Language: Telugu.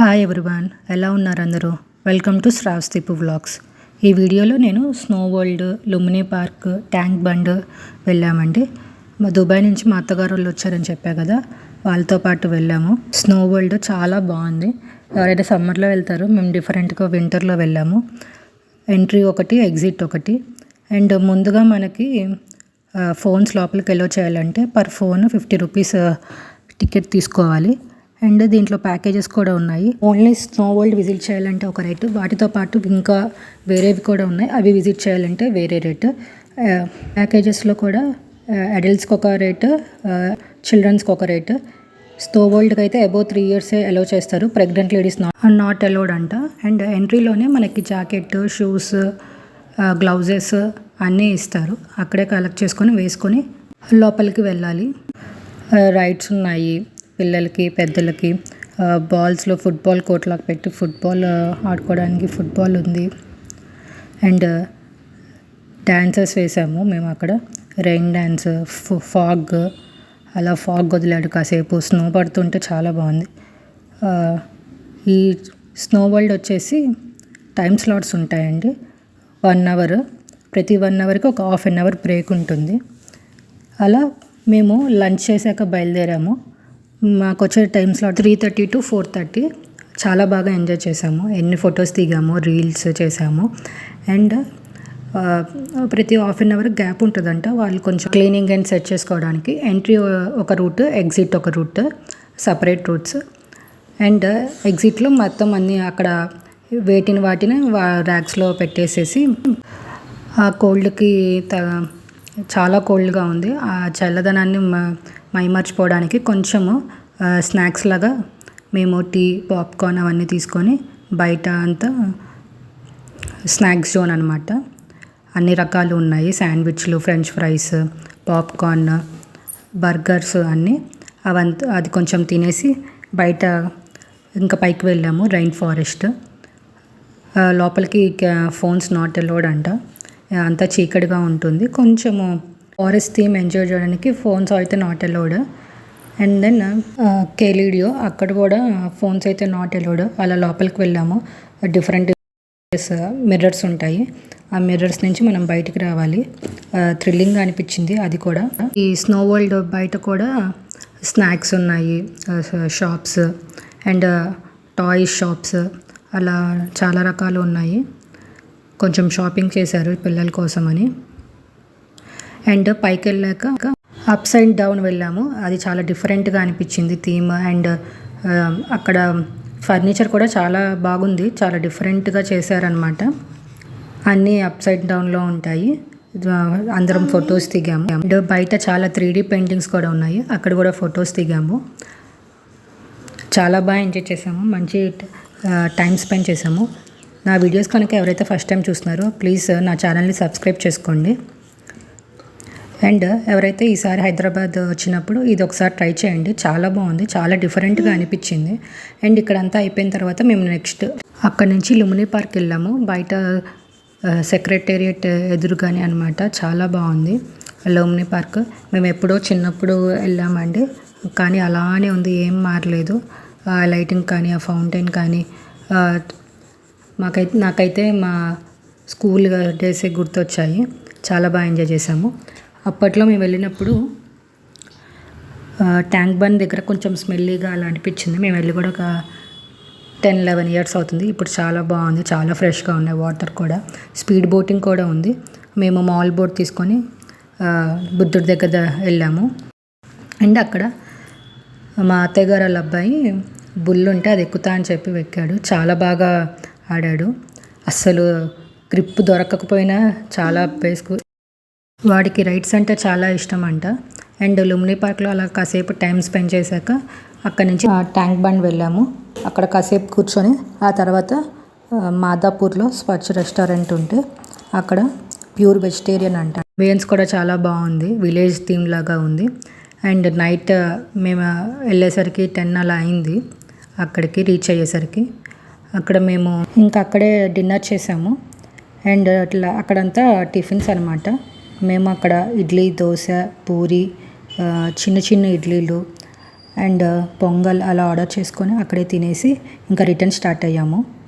హాయ్ ఎవ్రీవన్, ఎలా ఉన్నారు అందరూ? వెల్కమ్ టు శ్రావస్తీపు వ్లాగ్స్. ఈ వీడియోలో నేను snow world, Lumbini park, tank bund వెళ్ళామండి. దుబాయ్ నుంచి మా అత్తగారు వాళ్ళు వచ్చారని చెప్పా కదా, వాళ్ళతో పాటు వెళ్ళాము. స్నో వరల్డ్ చాలా బాగుంది. ఎవరైతే సమ్మర్లో వెళ్తారో, మేము డిఫరెంట్గా వింటర్లో వెళ్ళాము. ఎంట్రీ ఒకటి, ఎగ్జిట్ ఒకటి. అండ్ ముందుగా మనకి ఫోన్స్ లోపలికి ఎలో చేయాలంటే పర్ ఫోన్ 50 రూపీస్ టికెట్ తీసుకోవాలి. అండ్ దీంట్లో ప్యాకేజెస్ కూడా ఉన్నాయి. ఓన్లీ స్నో వరల్డ్ విజిట్ చేయాలంటే ఒక రేటు, వాటితో పాటు ఇంకా వేరేవి కూడా ఉన్నాయి, అవి విజిట్ చేయాలంటే వేరే రేటు. ప్యాకేజెస్లో కూడా అడల్ట్స్కి ఒక రేటు, చిల్డ్రన్స్కి ఒక రేటు. స్నో వరల్డ్కి అయితే అబౌవ్ 3 years అలౌ చేస్తారు, ప్రెగ్నెంట్ లేడీస్ నాట్ అలౌడ్ అంట. అండ్ ఎంట్రీలోనే మనకి జాకెట్, షూస్, గ్లౌజెస్ అన్నీ ఇస్తారు. అక్కడే కలెక్ట్ చేసుకొని వేసుకొని లోపలికి వెళ్ళాలి. రైడ్స్ ఉన్నాయి పిల్లలకి, పెద్దలకి. బాల్స్లో ఫుట్బాల్ కోర్ట్ లాగా పెట్టి ఫుట్బాల్ ఆడుకోవడానికి ఫుట్బాల్ ఉంది. అండ్ డ్యాన్సెస్ వేసాము మేము అక్కడ. రెయిన్ డ్యాన్స్, ఫాగ్, అలా ఫాగ్ వదిలాడు కాసేపు. స్నో పడుతుంటే చాలా బాగుంది. ఈ స్నో వరల్డ్ వచ్చేసి టైం స్లాట్స్ ఉంటాయండి. 1 hour, ప్రతి 1 hourకి ఒక ½ an hour బ్రేక్ ఉంటుంది. అలా మేము లంచ్ చేశాక బయలుదేరాము. మాకు వచ్చే టైం స్లాట్ 3:30 to 4:30. చాలా బాగా ఎంజాయ్ చేసాము. ఎన్ని ఫొటోస్ దిగాము, రీల్స్ చేసాము. అండ్ ప్రతి ½ an hour గ్యాప్ ఉంటుందంట, వాళ్ళు కొంచెం క్లీనింగ్ అండ్ సెట్ చేసుకోవడానికి. ఎంట్రీ ఒక రూట్, ఎగ్జిట్ ఒక రూట్, సపరేట్ రూట్స్. అండ్ ఎగ్జిట్లో మొత్తం అన్నీ అక్కడ వాటిని ర్యాక్స్లో పెట్టేసేసి, ఆ కోల్డ్కి చాలా కోల్డ్గా ఉంది, ఆ చల్లదనాన్ని మైమర్చిపోవడానికి కొంచెము స్నాక్స్ లాగా మేము టీ, పాప్కార్న్ అవన్నీ తీసుకొని బయట అంతా స్నాక్స్ జోన్ అనమాట. అన్ని రకాలు ఉన్నాయి, శాండ్విచ్లు, ఫ్రెంచ్ ఫ్రైస్, పాప్కార్న్, బర్గర్స్ అన్నీ. అది కొంచెం తినేసి బయట ఇంకా పైకి వెళ్ళాము. రైన్ ఫారెస్ట్ లోపలికి ఫోన్స్ నాట్ అలౌడ్ అంట, అంతా చీకటిగా ఉంటుంది. కొంచెము ఫారెస్ట్ థీమ్ ఎంజాయ్ చేయడానికి ఫోన్స్ అయితే నాట్ అలౌడ్. అండ్ దెన్ కేలిడియో, అక్కడ కూడా ఫోన్స్ అయితే నాట్ అలౌడ్. అలా లోపలికి వెళ్ళాము. డిఫరెంట్ మిర్రర్స్ ఉంటాయి, ఆ మిర్రర్స్ నుంచి మనం బయటికి రావాలి. థ్రిల్లింగ్ అనిపించింది అది కూడా. ఈ స్నో వరల్డ్ బయట కూడా స్నాక్స్ ఉన్నాయి, షాప్స్ అండ్ టాయ్స్ షాప్స్, అలా చాలా రకాలు ఉన్నాయి. కొంచెం షాపింగ్ చేశారు పిల్లల కోసమని. అండ్ పైకి వెళ్ళాక అప్ సైడ్ డౌన్ వెళ్ళాము. అది చాలా డిఫరెంట్గా అనిపించింది థీమ్. అండ్ అక్కడ ఫర్నిచర్ కూడా చాలా బాగుంది, చాలా డిఫరెంట్గా చేశారనమాట. అన్నీ అప్ సైడ్ డౌన్లో ఉంటాయి. అందరం ఫొటోస్ దిగాము. అండ్ బయట చాలా 3D పెయింటింగ్స్ కూడా ఉన్నాయి, అక్కడ కూడా ఫొటోస్ దిగాము. చాలా బాగా ఎంజాయ్ చేసాము, మంచి టైం స్పెండ్ చేసాము. నా వీడియోస్ కనుక ఎవరైతే ఫస్ట్ టైం చూస్తున్నారో ప్లీజ్ నా ఛానల్ని సబ్స్క్రైబ్ చేసుకోండి. అండ్ ఎవరైతే ఈసారి హైదరాబాద్ వచ్చినప్పుడు ఇది ఒకసారి ట్రై చేయండి, చాలా బాగుంది, చాలా డిఫరెంట్గా అనిపించింది. అండ్ ఇక్కడంతా అయిపోయిన తర్వాత మేము నెక్స్ట్ అక్కడ నుంచి లుంబినీ పార్క్ వెళ్ళాము. బయట సెక్రటేరియట్ ఎదురుగానే అనమాట, చాలా బాగుంది లుంబినీ పార్క్. మేము ఎప్పుడో చిన్నప్పుడు వెళ్ళామండి, కానీ అలానే ఉంది, ఏం మారలేదు. ఆ లైటింగ్ కానీ, ఆ ఫౌంటైన్ కానీ, నాకైతే మా స్కూల్ డేసే గుర్తొచ్చాయి. చాలా బాగా ఎంజాయ్ చేసాము. అప్పట్లో మేము వెళ్ళినప్పుడు ట్యాంక్ బండ్ దగ్గర కొంచెం స్మెల్లీగా అలా అనిపించింది. మేము వెళ్ళి కూడా ఒక 10-11 years అవుతుంది. ఇప్పుడు చాలా బాగుంది, చాలా ఫ్రెష్గా ఉన్నాయి వాటర్ కూడా. స్పీడ్ బోటింగ్ కూడా ఉంది. మేము మాల్ బోట్ తీసుకొని బుద్ధుడి దగ్గర వెళ్ళాము. అండ్ అక్కడ మా అత్తయ్య గారు వాళ్ళ అబ్బాయి బుల్ ఉంటే అది ఎక్కుతా అని చెప్పి ఎక్కాడు, చాలా బాగా ఆడాడు. అస్సలు గ్రిప్ దొరకకపోయినా చాలా వాడికి రైడ్స్ అంటే చాలా ఇష్టం అంట. అండ్ లుంబినీ పార్క్లో అలా కాసేపు టైం స్పెండ్ చేశాక అక్కడ నుంచి ట్యాంక్ బండ్ వెళ్ళాము. అక్కడ కాసేపు కూర్చొని ఆ తర్వాత మాదాపూర్లో స్వచ్ఛ రెస్టారెంట్ ఉంటే అక్కడ ప్యూర్ వెజిటేరియన్ అంట. వేన్స్ కూడా చాలా బాగుంది, విలేజ్ థీమ్ లాగా ఉంది. అండ్ నైట్ మేము వెళ్ళేసరికి 10 అలా అయింది, అక్కడికి రీచ్ అయ్యేసరికి. అక్కడ మేము ఇంకా అక్కడే డిన్నర్ చేసాము. అండ్ అట్లా అక్కడంతా టిఫిన్స్ అనమాట. మేము అక్కడ ఇడ్లీ, దోశ, పూరి, చిన్న చిన్న ఇడ్లీలు, అండ్ పొంగల్ అలా ఆర్డర్ చేసుకొని అక్కడే తినేసి ఇంకా రిటర్న్ స్టార్ట్ అయ్యాము.